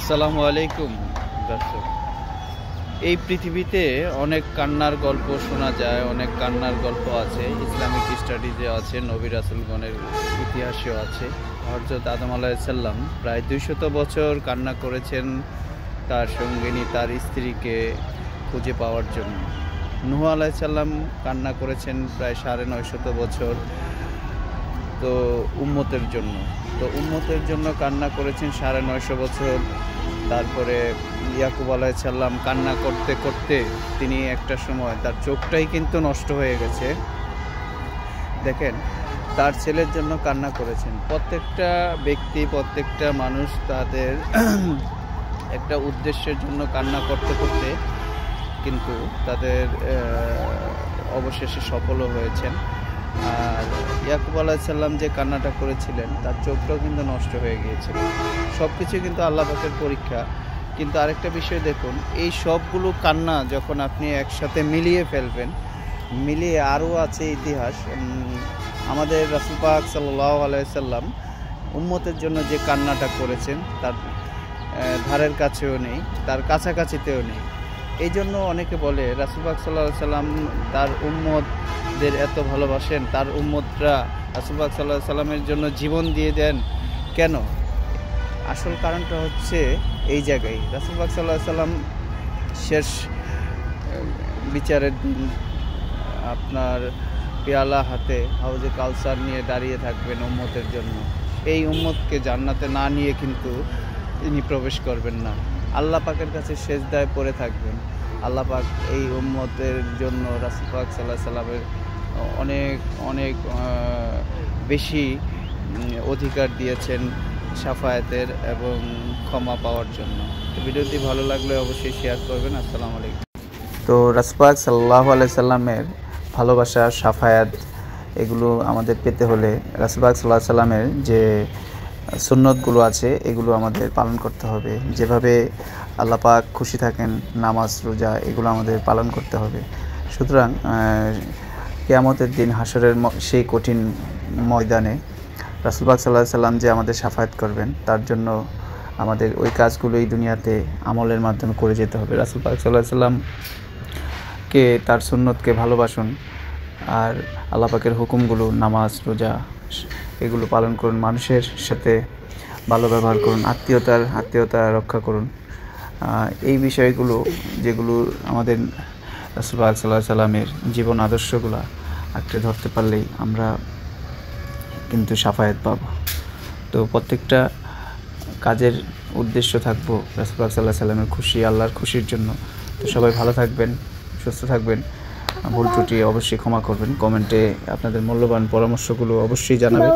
আসসালামু আলাইকুম দর্শক। এই পৃথিবীতে অনেক কান্নার গল্প শোনা যায়, অনেক কান্নার গল্প আছে, ইসলামিক স্টাডিজে আছে, নবী রাসূলগণের ইতিহাসেও আছে। হযরত আদম আলাইহিস সালাম প্রায় 200 বছর কান্না করেছেন তার সঙ্গিনী, তার স্ত্রীকে খুঁজে পাওয়ার জন্য। নূহ আলাইহিস সালাম কান্না করেছেন প্রায় 950 বছর তো উম্মতের জন্য। তো উম্মতের জন্য কান্না করেছেন 950 বছর। তারপরে ইয়াকুব আলাইহিস সালাম কান্না করতে করতে তিনি একটা সময় তার চোখটাই কিন্তু নষ্ট হয়ে গেছে। দেখেন, তার ছেলের জন্য কান্না করেছেন। প্রত্যেকটা ব্যক্তি, প্রত্যেকটা মানুষ তাদের একটা উদ্দেশ্যের জন্য কান্না করতে করতে কিন্তু তাদের অবশেষে সফলও হয়েছেন। আর ইয়াকুব আলাইহিস সালাম যে কান্নাটা করেছিলেন তার চোখটাও কিন্তু নষ্ট হয়ে গিয়েছিল। সব কিছু কিন্তু আল্লাহ পাকের পরীক্ষা। কিন্তু আরেকটা বিষয় দেখুন, এই সবগুলো কান্না যখন আপনি একসাথে মিলিয়ে ফেলবেন, মিলিয়ে আরও আছে ইতিহাস। আমাদের রাসূল পাক সাল্লাল্লাহু আলাইহি সাল্লাম উম্মতের জন্য যে কান্নাটা করেছেন তার ধারের কাছেও নেই, তার কাছাকাছিতেও নেই। এই জন্য অনেকে বলে রাসূল পাক সাল্লাল্লাহু আলাইহি সাল্লাম তার উম্মতদের এত ভালোবাসেন, তার উম্মতরা রাসূল পাক সাল্লাল্লাহু আলাইহি সাল্লামের জন্য জীবন দিয়ে দেন কেন? আসল কারণটা হচ্ছে এই জায়গায়। রাসূল পাক সাল্লাল্লাহু আলাইহি সাল্লাম শেষ বিচারের দিন আপনার পেয়ালা হাতে হাউজে কাউসার নিয়ে দাঁড়িয়ে থাকবেন উম্মতের জন্য। এই উম্মতকে জান্নাতে না নিয়ে কিন্তু তিনি প্রবেশ করবেন না। আল্লাহ পাকের কাছে সেজদায় পড়ে থাকবেন। আল্লাহ পাক এই উম্মতের জন্য রাসূল পাক সাল্লাল্লাহু আলাইহি সাল্লামের অনেক বেশি অধিকার দিয়েছেন শাফায়াতের এবং ক্ষমা পাওয়ার জন্য। তো ভিডিওটি ভালো লাগলে অবশ্যই শেয়ার করবেন। আসসালামু আলাইকুম। তো রাসূল পাক সাল্লাল্লাহু আলাইহি সাল্লামের ভালোবাসা, শাফায়াত এগুলো আমাদের পেতে হলে রাসূল পাক সাল্লাল্লাহু আলাইহি সাল্লামের যে সুন্নতগুলো আছে এগুলো আমাদের পালন করতে হবে। যেভাবে আল্লাহ পাক খুশি থাকেন, নামাজ, রোজা এগুলো আমাদের পালন করতে হবে। সুতরাং কিয়ামতের দিন হাসরের সেই কঠিন ময়দানে রাসূল পাক সাল্লাল্লাহু আলাইহি সাল্লাম যে আমাদের শাফায়াত করবেন, তার জন্য আমাদের ওই কাজগুলো এই দুনিয়াতে আমলের মাধ্যমে করে যেতে হবে। রাসূল পাক সাল্লাল্লাহু আলাইহি সাল্লামকে, তার সুন্নতকে ভালোবাসুন, আর আল্লাহ পাকের হুকুমগুলো, নামাজ, রোজা এগুলো পালন করুন, মানুষের সাথে ভালো ব্যবহার করুন, আত্মীয়তা রক্ষা করুন। এই বিষয়গুলো যেগুলো আমাদের রাসূল পাক সাল্লাল্লাহু আলাইহি সাল্লামের জীবন আদর্শগুলো আঁকড়ে ধরতে পারলেই আমরা কিন্তু শাফায়াত পাব। তো প্রত্যেকটা কাজের উদ্দেশ্য থাকবো রাসূল পাক সাল্লাল্লাহু আলাইহি সাল্লামের খুশি, আল্লাহর খুশির জন্য। তো সবাই ভালো থাকবেন, সুস্থ থাকবেন। ভুল ত্রুটি অবশ্যই ক্ষমা করবেন। কমেন্টে আপনাদের মূল্যবান পরামর্শগুলো অবশ্যই জানাবেন।